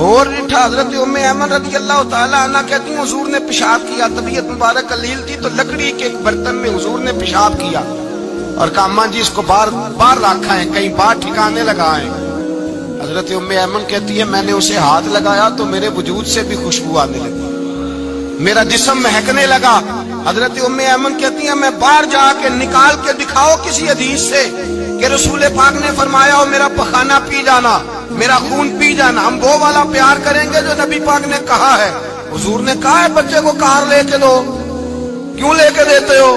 اور اٹھا حضرت ام ایمن رضی اللہ تعالی عنہ کہتی ہیں حضور نے پیشاب کیا، طبیعت مبارک قلیل تھی تو لکڑی کے ایک برتن میں حضور نے پیشاب کیا اور کہا اماں جی اس کو باہر رکھا ہے، کہیں باہر ٹھکانے لگائیں۔ حضرت ام ایمن کہتی ہے میں نے اسے ہاتھ لگایا تو میرے وجود سے بھی خوشبو آنے لگی، میرا جسم مہکنے لگا۔ حضرت ام ایمن کہتی ہیں میں باہر جا کے نکال کے دکھاؤ کسی حدیث سے کہ رسول پاک نے فرمایا ہو میرا پخانہ پی جانا، میرا خون پی جانا، ہم وہ والا پیار کریں گے جو نبی پاک نے کہا ہے۔ حضور نے کہا ہے بچے کو کار لے کے دو، کیوں لے کے دیتے ہو؟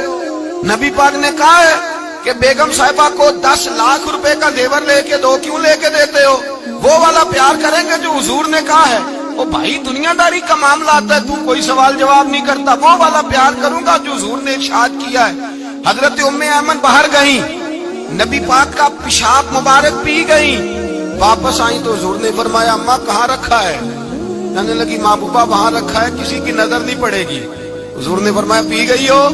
نبی پاک نے کہا ہے کہ بیگم صاحبہ کو 10 لاکھ روپے کا زیور لے کے دو، کیوں لے کے دیتے ہو؟ وہ والا پیار کریں گے جو حضور نے کہا ہے۔ او بھائی دنیا داری کا معاملہ آتا ہے، تو کوئی سوال جواب نہیں کرتا، وہ والا پیار کروں گا جو حضور نے ارشاد کیا ہے۔ حضرت ام ایمن باہر گئیں، نبی پاک کا پیشاب مبارک پی گئیں، واپس آئیں تو حضور نے فرمایا اماں کہاں رکھا ہے؟ کہنے لگی محبوبہ وہاں رکھا ہے، کسی کی نظر نہیں پڑے گی۔ حضور نے فرمایا پی گئی ہو؟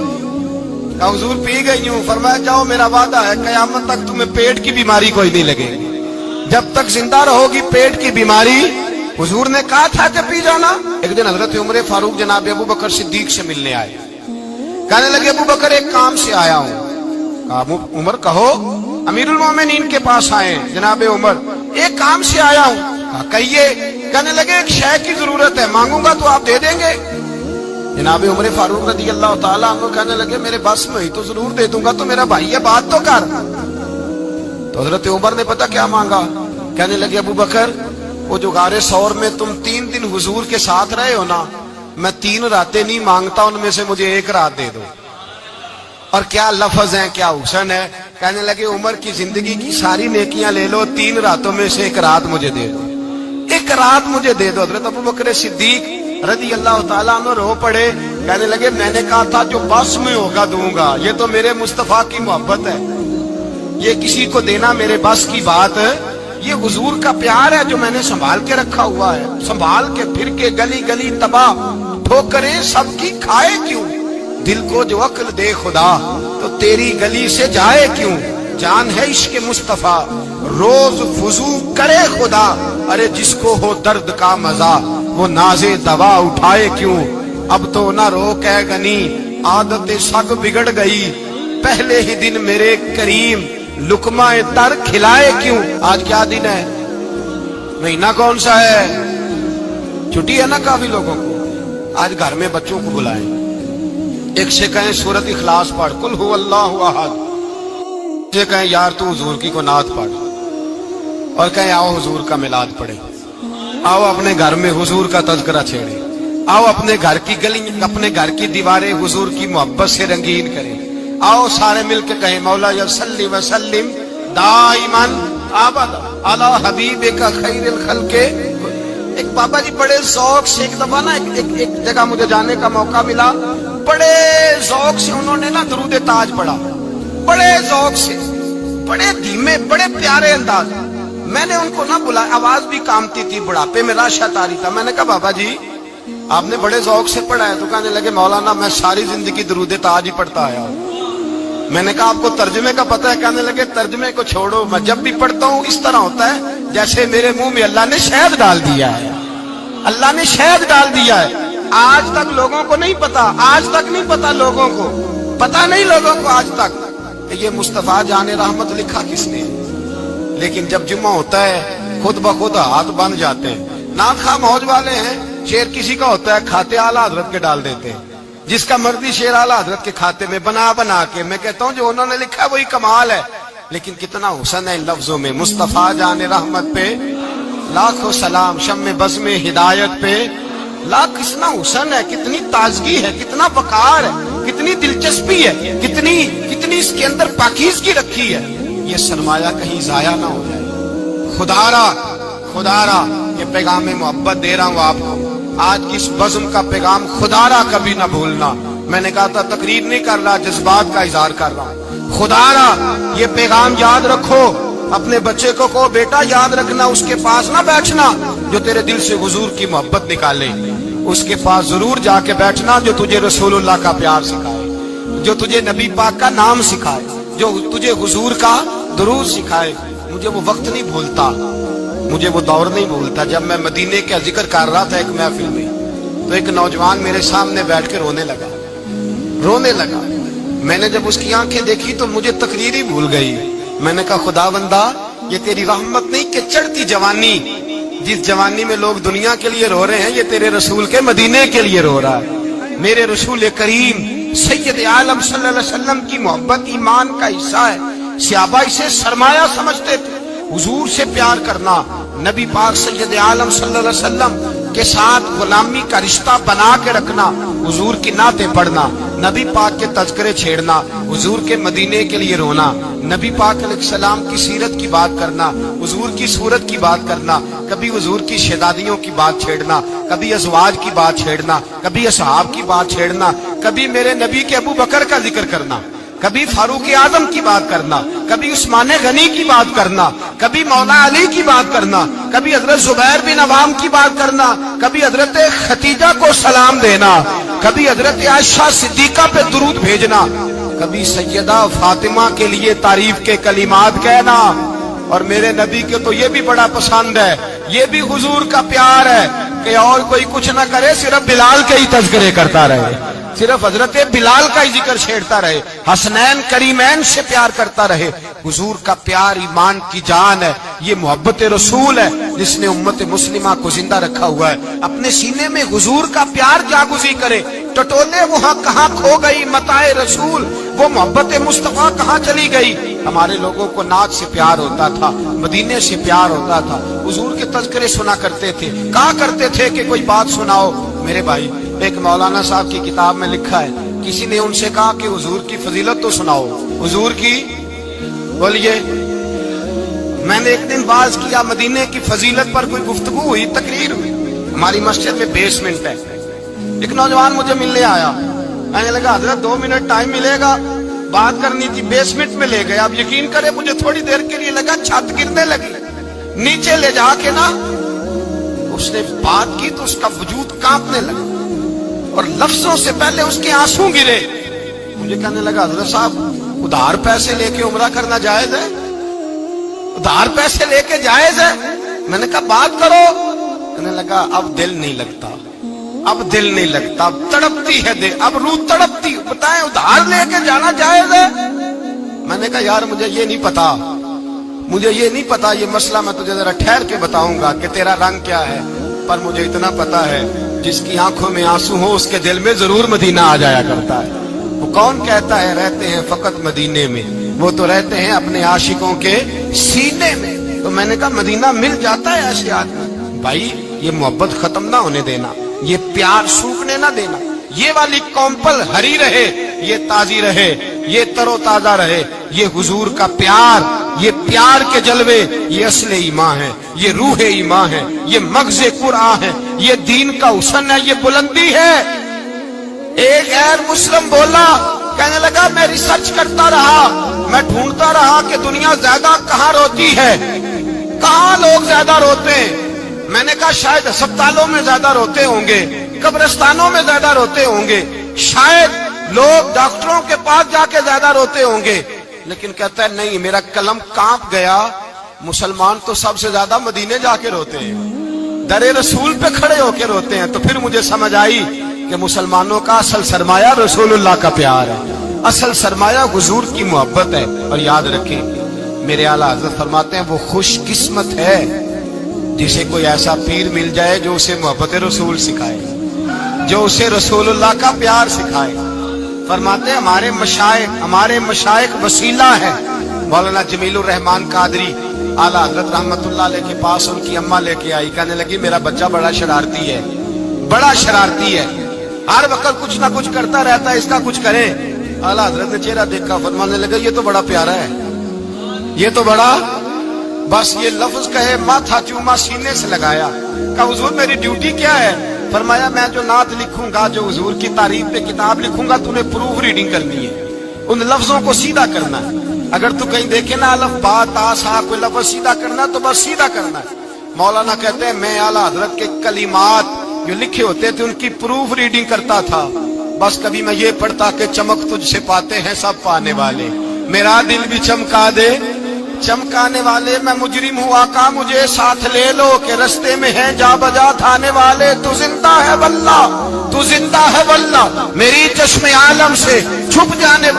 کہا حضور پی گئی ہوں۔ فرمایا جاؤ میرا وعدہ ہے قیامت تک تمہیں پیٹ کی بیماری کوئی نہیں لگے گی، جب تک زندہ رہو گی پیٹ کی بیماری۔ حضور نے کہا تھا کہ پی جانا۔ ایک دن حضرت عمر فاروق جناب ابو بکر صدیق سے ملنے آئے، کہنے لگے ابو بکر ایک کام سے آیا ہوں۔ کہا عمر کہو۔ امیر المومنین کے پاس آئے جناب عمر، ایک کام سے آیا ہوں۔ کہا کہیے۔ کہنے لگے ایک شے کی ضرورت ہے، مانگوں گا تو آپ دے دیں گے؟ جناب عمر فاروق رضی اللہ تعالیٰ عنہ کہنے لگے میرے بس میں ہی تو ضرور دے دوں گا، تو میرا بھائی ہے بات تو کر۔ تو حضرت عمر نے پتہ کیا مانگا؟ کہنے لگے ابو بکر وہ جو غار ثور میں تم 3 دن حضور کے ساتھ رہے ہو نا، میں 3 راتیں نہیں مانگتا، ان میں سے مجھے 1 رات دے دو۔ اور کیا لفظ ہیں، کیا حسن ہے۔ کہنے لگے عمر کی زندگی کی ساری نیکیاں لے لو، 3 راتوں میں سے 1 رات مجھے دے دو، 1 رات مجھے دے دو۔ حضرت ابو بکر صدیق رضی اللہ تعالیٰ عنہ رو پڑے، کہنے لگے میں نے کہا تھا جو بس میں ہوگا دوں گا، یہ تو میرے مصطفیٰ کی محبت ہے، یہ کسی کو دینا میرے بس کی بات ہے، یہ حضور کا پیار ہے جو میں نے سنبھال کے رکھا ہوا ہے، سنبھال کے پھر کے گلی گلی تباہ ٹھوکریں سب کی کھائے کیوں، دل کو جو عقل دے خدا تو تیری گلی سے جائے کیوں، جان ہے عشق مصطفیٰ روز فضو کرے خدا، ارے جس کو ہو درد کا مزہ وہ نازے دوا اٹھائے کیوں، اب تو نہ روک ہے غنی عادت سگ بگڑ گئی، پہلے ہی دن میرے کریم لقمہ تر کھلائے کیوں۔ آج کیا دن ہے، مہینہ کون سا ہے؟ چھٹی ہے نا کافی لوگوں کو۔ آج گھر میں بچوں کو بلائیں، ایک سے کہیں سورت اخلاص پڑھ قل هو اللہ احد، سے کہیں یار تو حضور کی کو نعت پڑھ، اور کہیں آؤ حضور کا میلاد پڑھے، آؤ اپنے گھر میں حضور کا تذکرہ چھیڑے، آؤ اپنے گھر کی گلی اپنے گھر کی دیواریں حضور کی محبت سے رنگین کریں، آؤ سارے مل کے کہیں مولا یا صلی وسلم دائما ابدا علی حبیبک خیر الخلق۔ ایک بابا جی بڑے ذوق سے ایک دفعہ نا ایک جگہ مجھے جانے کا موقع ملا، بڑے ذوق سے انہوں نے نا درود تاج پڑھا، بڑے ذوق سے، بڑے دھیمے بڑے پیارے انداز۔ میں نے ان کو نہ بلایا، آواز بھی کامتی تھی، بڑھاپے میں راشد آ رہی تھا۔ میں نے کہا بابا جی آپ نے بڑے ذوق سے پڑھا ہے؟ تو کہنے لگے مولانا میں ساری زندگی درود تاج ہی پڑھتا آیا ہوں۔ میں نے کہا آپ کو ترجمے کا پتہ ہے؟ کہنے لگے ترجمے کو چھوڑو، میں جب بھی پڑھتا ہوں اس طرح ہوتا ہے جیسے میرے منہ میں اللہ نے شہد ڈال دیا ہے، اللہ نے شہد ڈال دیا ہے۔ آج تک لوگوں کو نہیں پتا، آج تک نہیں پتا لوگوں کو، پتا نہیں لوگوں کو آج تک کہ یہ مصطفیٰ جان رحمت لکھا کس نے۔ لیکن جب جمعہ ہوتا ہے خود بخود ہاتھ بن جاتے ہیں۔ نعت خواہ موج والے ہیں، شعر کسی کا ہوتا ہے کھاتے اعلیٰ حضرت کے ڈال دیتے ہیں، جس کا مرضی شعر اعلیٰ حضرت کے کھاتے میں بنا کے۔ میں کہتا ہوں جو انہوں نے لکھا وہی کمال ہے، لیکن کتنا حسن ہے ان لفظوں میں۔ مصطفیٰ جان رحمت پہ لاکھوں سلام، شم بزم ہدایت پہ لاکھ، کتنا حسن ہے، کتنی تازگی ہے، کتنا وقار ہے، کتنی دلچسپی ہے، کتنی اس کے اندر پاکیزگی رکھی ہے۔ یہ سرمایہ کہیں ضائع نہ ہو جائے۔ خدا را یہ پیغام محبت دے رہا ہوں آپ کو، آج کی اس بزم کا پیغام خدا را کبھی نہ بھولنا۔ میں نے کہا تھا تقریر نہیں کر رہا، جذبات کا اظہار کر رہا ہوں۔ خدا را یہ پیغام یاد رکھو، اپنے بچے کو کہو بیٹا یاد رکھنا، اس کے پاس نہ بیٹھنا جو تیرے دل سے حضور کی محبت نکالے، اس کے پاس ضرور جا کے بیٹھنا جو تجھے رسول اللہ کا پیار سکھائے، جو تجھے نبی پاک کا نام سکھائے، جو تجھے حضور کا درود سکھائے۔ مجھے وہ وقت نہیں بھولتا، مجھے وہ دور نہیں بھولتا جب میں مدینے کا ذکر کر رہا تھا ایک محفل میں، تو ایک نوجوان میرے سامنے بیٹھ کے رونے لگا. میں نے جب اس کی آنکھیں دیکھی تو مجھے تقریر ہی بھول گئی. میں نے کہا خدا بندہ یہ تیری رحمت نہیں کہ چڑھتی جوانی، جس جوانی میں لوگ دنیا کے لیے رو رہے ہیں، یہ تیرے رسول کے مدینے کے لیے رو رہا ہے. میرے رسول کریم سید عالم صلی اللہ علیہ وسلم کی محبت ایمان کا حصہ ہے. صحابہ اسے سرمایہ سمجھتے تھے. حضور سے پیار کرنا، نبی پاک سید عالم صلی اللہ علیہ وسلم کے ساتھ غلامی کا رشتہ بنا کے رکھنا، حضور کی نعتیں پڑھنا، نبی پاک کے تذکرے چھیڑنا، حضور کے مدینے کے لیے رونا، نبی پاک علیہ السلام کی سیرت کی بات کرنا، حضور کی صورت کی بات کرنا، کبھی حضور کی شہزادیوں کی بات چھیڑنا، کبھی ازواج کی بات چھیڑنا، کبھی اصحاب کی بات چھیڑنا، کبھی میرے نبی کے ابو بکر کا ذکر کرنا، کبھی فاروق اعظم کی بات کرنا، کبھی عثمان غنی کی بات کرنا، کبھی مولا علی کی بات کرنا، کبھی حضرت زبیر بن عوام کی بات کرنا، کبھی حضرت خدیجہ کو سلام دینا، کبھی حضرت عائشہ صدیقہ پہ درود بھیجنا، کبھی سیدہ فاطمہ کے لیے تعریف کے کلمات کہنا. اور میرے نبی کے تو یہ بھی بڑا پسند ہے، یہ بھی حضور کا پیار ہے کہ اور کوئی کچھ نہ کرے، صرف بلال کے ہی تذکرے کرتا رہے، صرف حضرت بلال کا ہی ذکر چھیڑتا رہے، حسنین کریمین سے پیار کرتا رہے. حضور کا پیار ایمان کی جان ہے. یہ محبت رسول ہے جس نے امت مسلمہ کو زندہ رکھا ہوا ہے. اپنے سینے میں حضور کا پیار جاگزی کرے. ٹٹولے وہاں کہاں کھو گئی متاع رسول، وہ محبت مصطفیٰ کہاں چلی گئی. ہمارے لوگوں کو نعت سے پیار ہوتا تھا، مدینے سے پیار ہوتا تھا، حضور کے تذکرے سنا کرتے تھے. کہا کرتے تھے کہ کوئی بات سناؤ. میرے بھائی ایک مولانا صاحب کی کتاب میں لکھا ہے، کسی نے ان سے کہا کہ حضور کی فضیلت تو سناؤ، حضور کی بولیے. میں نے ایک دن باز کیا، مدینے کی فضیلت پر کوئی گفتگو ہوئی، تقریر ہوئی. ہماری مسجد میں بیسمنٹ ہے. ایک نوجوان مجھے ملنے آیا، میں نے لگا حضرت 2 منٹ ٹائم ملے گا، بات کرنی تھی. بیسمنٹ میں لے گیا. اب یقین کرے مجھے تھوڑی دیر کے لیے لگا چھت گرنے لگی. نیچے لے جا کے نا اس نے بات کی تو اس کا وجود کانپنے لگا اور لفظوں سے پہلے اس کے آنسو گرے. مجھے کہنے لگا حضرت صاحب ادھار پیسے لے کے عمرہ کرنا جائز ہے؟ ادھار پیسے لے کے جائز ہے؟ میں نے کہا بات کرو. کہنے لگا اب دل نہیں لگتا، اب دل نہیں لگتا، اب تڑپتی ہے دل، اب روح تڑپتی. بتائیں ادھار لے کے جانا جائز ہے؟ میں نے کہا یار مجھے یہ نہیں پتا، مجھے یہ نہیں پتا یہ مسئلہ میں تجھے ذرا ٹھہر کے بتاؤں گا کہ تیرا رنگ کیا ہے. پر مجھے اتنا پتا ہے جس کی آنکھوں میں آنسو ہو اس کے دل میں ضرور مدینہ آ جایا کرتا ہے. وہ کون کہتا ہے رہتے ہیں فقط مدینے میں، وہ تو رہتے ہیں اپنے عاشقوں کے سینے میں. تو میں نے کہا مدینہ مل جاتا ہے ایسے آدمی. بھائی یہ محبت ختم نہ ہونے دینا، یہ پیار سوکھنے نہ دینا. یہ والی کومپل ہری رہے، یہ تازی رہے، یہ تر و تازہ رہے. یہ حضور کا پیار، یہ پیار کے جلوے، یہ اصل ایمان ہے، یہ روح ایمان ہے، یہ مغز قرآن ہے، یہ دین کا حسن ہے، یہ بلندی ہے. ایک غیر مسلم بولا، کہنے لگا میں ریسرچ کرتا رہا، میں ڈھونڈتا رہا کہ دنیا زیادہ کہاں روتی ہے، کہاں لوگ زیادہ روتے ہیں. میں نے کہا شاید ہسپتالوں میں زیادہ روتے ہوں گے، قبرستانوں میں زیادہ روتے ہوں گے، شاید لوگ ڈاکٹروں کے پاس جا کے زیادہ روتے ہوں گے. لیکن کہتا ہے نہیں، میرا قلم کانپ گیا. مسلمان تو سب سے زیادہ مدینے جا کے روتے ہیں، در رسول پہ کھڑے ہو کے روتے ہیں. تو پھر مجھے سمجھ آئی کہ مسلمانوں کا اصل سرمایہ رسول اللہ کا پیار ہے، اصل سرمایہ حضور کی محبت ہے. اور یاد رکھیں میرے اعلیٰ حضرت فرماتے ہیں وہ خوش قسمت ہے جسے کوئی ایسا پیر مل جائے جو اسے محبت رسول سکھائے، جو اسے رسول اللہ کا پیار سکھائے. فرماتے ہیں ہمارے مشائخ وسیلہ ہے. مولانا جمیل الرحمان قادری اعلیٰ حضرت رحمت اللہ علیہ کے پاس ان کی اماں لے کے آئی. کہنے لگی میرا بچہ بڑا شرارتی ہے، بڑا شرارتی ہے، ہر وقت کچھ نہ کچھ کرتا رہتا ہے، اس کا کچھ کریں. اعلیٰ حضرت نے چہرہ دیکھا، فرمانے لگا یہ تو بڑا پیارا ہے، یہ تو بڑا، بس یہ لفظ کہے ماتھا چوما سینے سے لگایا. کہا حضور میری ڈیوٹی کیا ہے؟ فرمایا میں جو نعت لکھوں گا، جو حضور کی تعریف پہ کتاب لکھوں گا، تو نے پروف ریڈنگ کرنی ہے، ان لفظوں کو سیدھا کرنا ہے. اگر تو کہیں دیکھے نا الف با تا سا کوئی لفظ سیدھا کرنا تو بس سیدھا کرنا ہے. مولانا کہتے ہیں میں اعلیٰ حضرت کے کلمات جو لکھے ہوتے تھے ان کی پروف ریڈنگ کرتا تھا. بس کبھی میں یہ پڑھتا کہ چمک تجھ سے پاتے ہیں سب پانے والے، میرا دل بھی چمکا دے چمکانے والے میں مجرم ہوں آقا مجھے ساتھ لے لو کہ رستے میں ہیں جا بجا تھانے والے تو زندہ ہے واللہ تو زندہ ہے واللہ میری چشم عالم سے چھپ جانے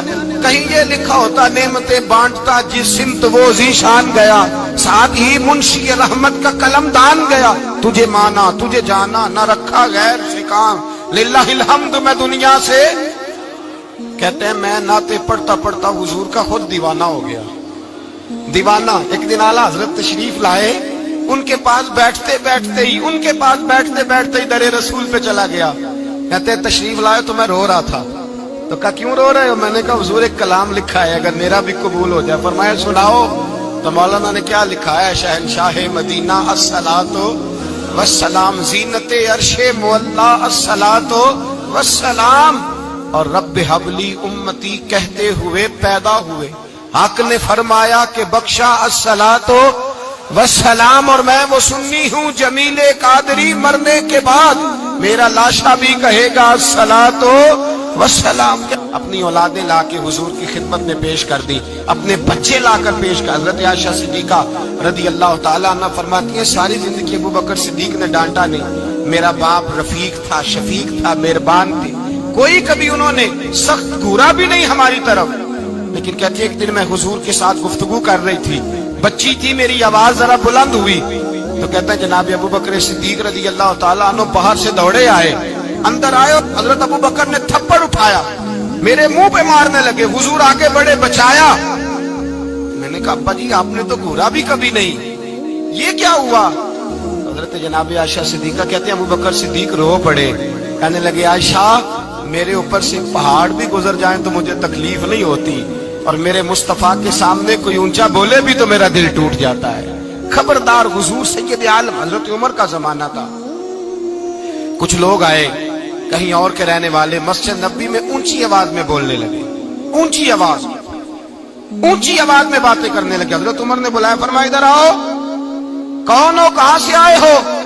کہیں یہ لکھا ہوتا نعمتیں بانٹتا جس سمت وہ ذیشان گیا ساتھ ہی منشی رحمت کا قلم دان گیا تجھے مانا تجھے جانا نہ رکھا غیر سے کام للہ الحمد میں دنیا سے کہتے ہیں میں نعتیں پڑھتا پڑھتا حضور کا خود دیوانہ ہو گیا دیوانہ ایک دن اعلیٰ حضرت تشریف لائے ان کے پاس بیٹھتے بیٹھتے ہی در رسول پہ چلا گیا کہتے ہیں تشریف لائے تو میں رو رہا تھا تو کہا کیوں رو رہے ہو میں نے کہا حضور ایک کلام لکھا ہے اگر میرا بھی قبول ہو جائے فرمایا سناؤ تو مولانا نے کیا لکھا ہے شہنشاہ مدینہ الصلاۃ والسلام زینت عرش مولا الصلاۃ والسلام اور رب حبلی امتی کہتے ہوئے پیدا ہوئے حق نے فرمایا کہ بخشا الصلاۃ والسلام اور میں وہ سنی ہوں جمیل قادری مرنے کے بعد میرا لاشا بھی کہے گا الصلاۃ والسلام اپنی اولادیں لا کے حضور کی خدمت میں پیش کر دی اپنے بچے لا کر پیش کر حضرت عائشہ صدیقہ رضی اللہ تعالیٰ عنہ فرماتی ہیں ساری زندگی ابو بکر صدیق نے ڈانٹا نہیں میرا باپ رفیق تھا شفیق تھا مہربان تھے کوئی کبھی انہوں نے سخت گورا بھی نہیں ہماری طرف لیکن کہتی ہے ایک دن میں حضور کے ساتھ گفتگو کر رہی تھی بچی تھی میری آواز ذرا بلند ہوئی تو کہتا ہے جناب ابو بکر صدیق رضی اللہ تعالیٰ عنہ باہر سے دوڑے آئے اندر آئے اور حضرت ابو بکر نے تھپڑ اٹھایا میرے منہ پہ مارنے لگے حضور آگے بڑے بچایا میں نے کہا ابا جی آپ نے تو گورا بھی کبھی نہیں یہ کیا ہوا حضرت جناب عائشہ صدیقہ کہتے ہیں ابو بکر صدیق رو پڑے کہنے لگے عائشہ میرے اوپر سے پہاڑ بھی گزر جائیں تو مجھے تکلیف نہیں ہوتی اور میرے مصطفیٰ کے سامنے کوئی اونچا بولے بھی تو میرا دل ٹوٹ جاتا ہے خبردار حضور سید عالم حضرت عمر کا زمانہ تھا کچھ لوگ آئے کہیں اور کے رہنے والے مسجد نبوی میں اونچی آواز میں بولنے لگے اونچی آواز میں باتیں کرنے لگے حضرت عمر نے بلایا فرمایا ادھر آؤ کون ہو کہاں سے آئے ہو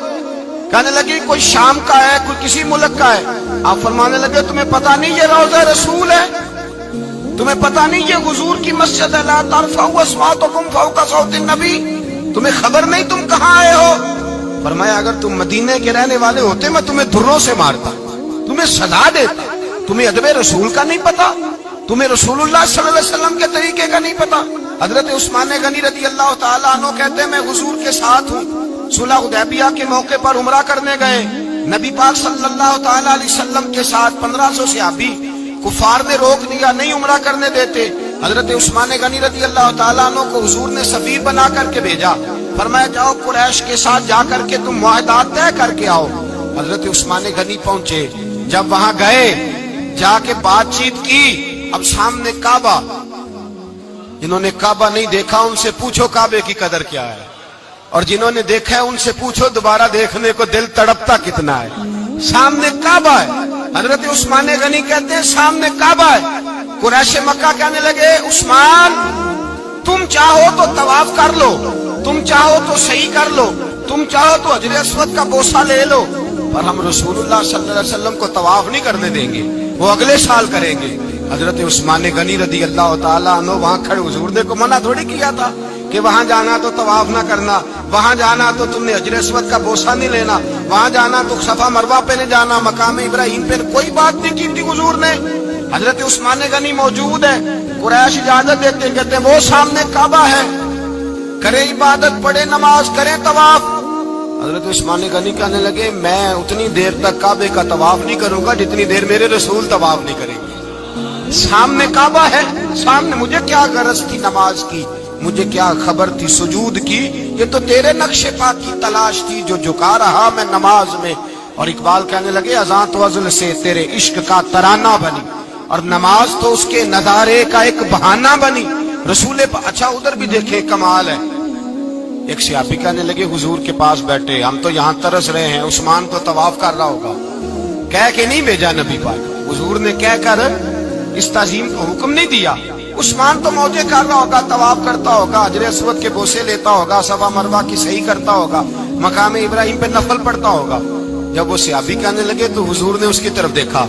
کہنے لگے کوئی شام کا ہے کوئی کسی ملک کا ہے آپ فرمانے لگے تمہیں پتا نہیں یہ روضہ رسول ہے تمہیں پتا نہیں یہ حضور کی مسجد ہے لا ترفعوا اصواتکم فوق صوت النبی تمہیں خبر نہیں تم کہاں آئے ہو فرمایا اگر تم مدینے کے رہنے والے ہوتے میں تمہیں دھروں سے مارتا تمہیں سزا دیتا تمہیں ادب رسول کا نہیں پتا تمہیں رسول اللہ صلی اللہ علیہ وسلم کے طریقے کا نہیں پتا حضرت عثمان غنی رضی اللہ تعالیٰ عنہ کہتے ہیں میں حضور کے ساتھ ہوں صلح حدیبیہ کے موقع پر عمرہ کرنے گئے نبی پاک صلی اللہ تعالیٰ علیہ وسلم کے ساتھ 1500 صحابی کفار نے روک دیا نہیں عمرہ کرنے دیتے حضرت عثمان غنی رضی اللہ تعالیٰ عنہ کو حضور نے سفیر بنا کر کے بھیجا فرمایا جاؤ قریش کے ساتھ جا کر کے تم معاہدات طے کر کے آؤ حضرت عثمان غنی پہنچے جب وہاں گئے جا کے بات چیت کی اب سامنے کعبہ جنہوں نے کعبہ نہیں دیکھا ان سے پوچھو کعبے کی قدر کیا ہے اور جنہوں نے دیکھا ہے ان سے پوچھو دوبارہ دیکھنے کو دل تڑپتا کتنا ہے سامنے کعبہ ہے حضرت عثمان غنی کہتے ہیں سامنے کعبہ ہے قریش مکہ کہنے لگے عثمان تم چاہو تو طواف کر لو تم چاہو تو صحیح کر لو تم چاہو تو حجر اسود کا بوسہ لے لو پر ہم رسول اللہ صلی اللہ علیہ وسلم کو طواف نہیں کرنے دیں گے وہ اگلے سال کریں گے حضرت عثمان غنی رضی اللہ تعالیٰ عنہ وہاں کھڑے حضور نے کو منع تھوڑی کیا تھا کہ وہاں جانا تو طواف نہ کرنا وہاں جانا تو تم نے حجر اسود کا بوسہ نہیں لینا وہاں جانا تو صفا مروہ پہ نہیں جانا مقام ابراہیم پہ کوئی بات نہیں کی تھی حضور نے حضرت عثمان غنی موجود ہے قریش اجازت دیتے ہیں کہتے ہیں وہ سامنے کعبہ ہے کریں عبادت پڑھیں نماز کریں طواف حضرت عثمان غنی کہنے لگے میں اتنی دیر تک کعبے کا طواف نہیں کروں گا جتنی دیر میرے رسول طواف نہیں کریں گے سامنے کعبہ ہے سامنے مجھے کیا غرض تھی نماز کی مجھے کیا خبر تھی سجود کی یہ تو تیرے نقش پا کی تلاش تھی جو جھکا رہا میں نماز میں اور اقبال کہنے لگے اذان تو ازل سے تیرے عشق کا ترانہ بنی اور نماز تو اس کے نظارے کا ایک بہانہ بنی رسول اچھا ادھر بھی دیکھیں کمال ہے ایک صحابی کہنے لگے حضور کے پاس بیٹھے ہم تو یہاں ترس رہے ہیں عثمان تو طواف کر رہا ہوگا کہہ کے نہیں بھیجا نبی پاک حضور نے کہہ کر اس تعظیم کو حکم نہیں دیا عثمان تو موجے کر رہا ہوگا طواف کرتا ہوگا حجر اسود کے بوسے لیتا ہوگا صفا مروہ کی صحیح کرتا ہوگا مقام ابراہیم پہ نفل پڑھتا ہوگا جب وہ صحابی کہنے لگے تو حضور نے اس کی طرف دیکھا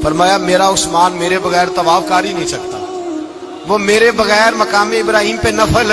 فرمایا میرا عثمان میرے بغیر طواف کر ہی نہیں سکتا وہ میرے بغیر مقام ابراہیم پہ نفل